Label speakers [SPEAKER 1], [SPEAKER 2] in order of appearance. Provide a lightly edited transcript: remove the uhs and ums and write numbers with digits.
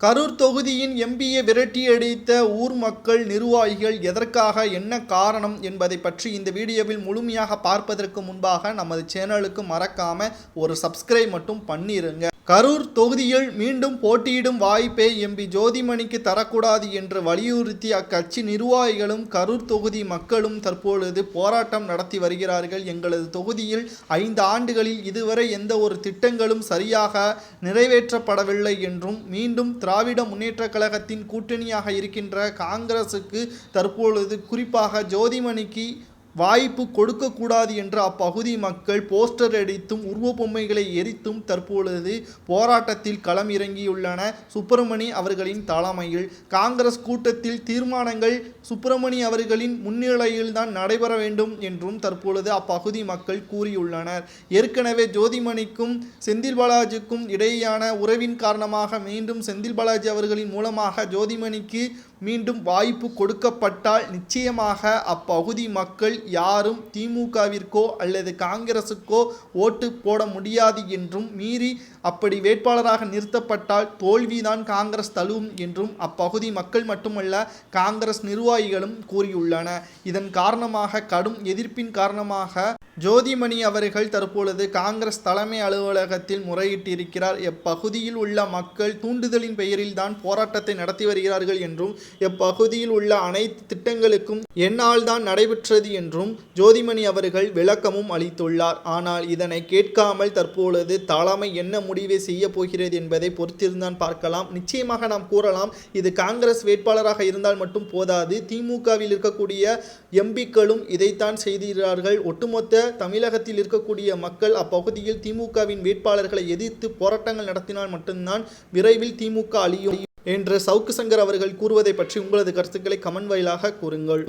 [SPEAKER 1] கரூர் தொகுதியின் எம்பியை விரட்டியடித்த ஊர் மக்கள் நிர்வாகிகள் எதற்காக, என்ன காரணம் என்பதை பற்றி இந்த வீடியோவில் முழுமையாக பார்ப்பதற்கு முன்பாக நமது சேனலுக்கு மறக்காம ஒரு சப்ஸ்கிரைப் மட்டும் பண்ணிருங்க. கரூர் தொகுதியில் மீண்டும் போட்டியிடும் வாய்ப்பை எம்பி ஜோதிமணிக்கு தரக்கூடாது என்று வலியுறுத்தி அக்கட்சி நிர்வாகிகளும் கரூர் தொகுதி மக்களும் தற்பொழுது போராட்டம் நடத்தி வருகிறார்கள். எங்களது தொகுதியில் 5 ஆண்டுகளில் இதுவரை எந்த ஒரு திட்டங்களும் சரியாக நிறைவேற்றப்படவில்லை என்றும் மீண்டும் திராவிட முன்னேற்றக் கழகத்தின் கூட்டணியாக இருக்கின்ற காங்கிரசுக்கு தற்பொழுது குறிப்பாக ஜோதிமணிக்கு வாய்ப்பு கொடுக்கக்கூடாது என்று அப்பகுதி மக்கள் போஸ்டர் அடித்தும் உருவ பொம்மைகளை எரித்தும் தற்பொழுது போராட்டத்தில் களம் இறங்கியுள்ளன. சுப்பிரமணி அவர்களின் தலைமையில் காங்கிரஸ் கூட்டத்தில் தீர்மானங்கள் சுப்பிரமணி அவர்களின் முன்னிலையில்தான் நடைபெற வேண்டும் என்றும் தற்பொழுது அப்பகுதி மக்கள் கூறியுள்ளனர். ஏற்கனவே ஜோதிமணிக்கும் செந்தில் பாலாஜிக்கும் இடையேயான உறவின் காரணமாக மீண்டும் செந்தில் பாலாஜி அவர்களின் மூலமாக ஜோதிமணிக்கு மீண்டும் வாய்ப்பு கொடுக்கப்பட்டால் நிச்சயமாக அப்பகுதி மக்கள் யாரும் திமுகவிற்கோ அல்லது காங்கிரசுக்கோ ஓட்டு போட முடியாது என்றும், மீறி அப்படி வேட்பாளராக நிறுத்தப்பட்டால் தோல்விதான் காங்கிரஸ் தழுவும் என்றும் அப்பகுதி மக்கள் மட்டுமல்ல காங்கிரஸ் நிர்வாகிகளும் கூறியுள்ளனர். இதன் காரணமாக கடும் எதிர்ப்பின் காரணமாக ஜோதிமணி அவர்கள் தற்பொழுது காங்கிரஸ் தலைமை அலுவலகத்தில் முறையிட்டிருக்கிறார். எப்பகுதியில் உள்ள மக்கள் தூண்டுதலின் பெயரில் தான் போராட்டத்தை நடத்தி வருகிறார்கள் என்றும், எப்பகுதியில் உள்ள அனைத்து திட்டங்களுக்கும் என்னால் தான் நடைபெற்றது என்றும் ஜோதிமணி அவர்கள் விளக்கமும் அளித்துள்ளார். ஆனால் இதனை கேட்காமல் தற்பொழுது தலைமை என்ன முடிவை செய்ய போகிறது என்பதை பொறுத்திருந்தான் பார்க்கலாம். நிச்சயமாக நாம் கூறலாம், இது காங்கிரஸ் வேட்பாளராக இருந்தால் மட்டும் போதாது, திமுகவில் இருக்கக்கூடிய எம்பிக்களும் இதைத்தான் செய்கிறார்கள். ஒட்டுமொத்த தமிழகத்தில் இருக்கக்கூடிய மக்கள் அப்பகுதியில் திமுகவின் வேட்பாளர்களை எதிர்த்து போராட்டங்கள் நடத்தினால் மட்டும்தான் விரைவில் திமுக அழியும் என்று சவுக்கு சங்கர் அவர்கள் கூறுவதை பற்றி உங்களது கருத்துக்களை கமெண்ட் வாயிலாக கூறுங்கள்.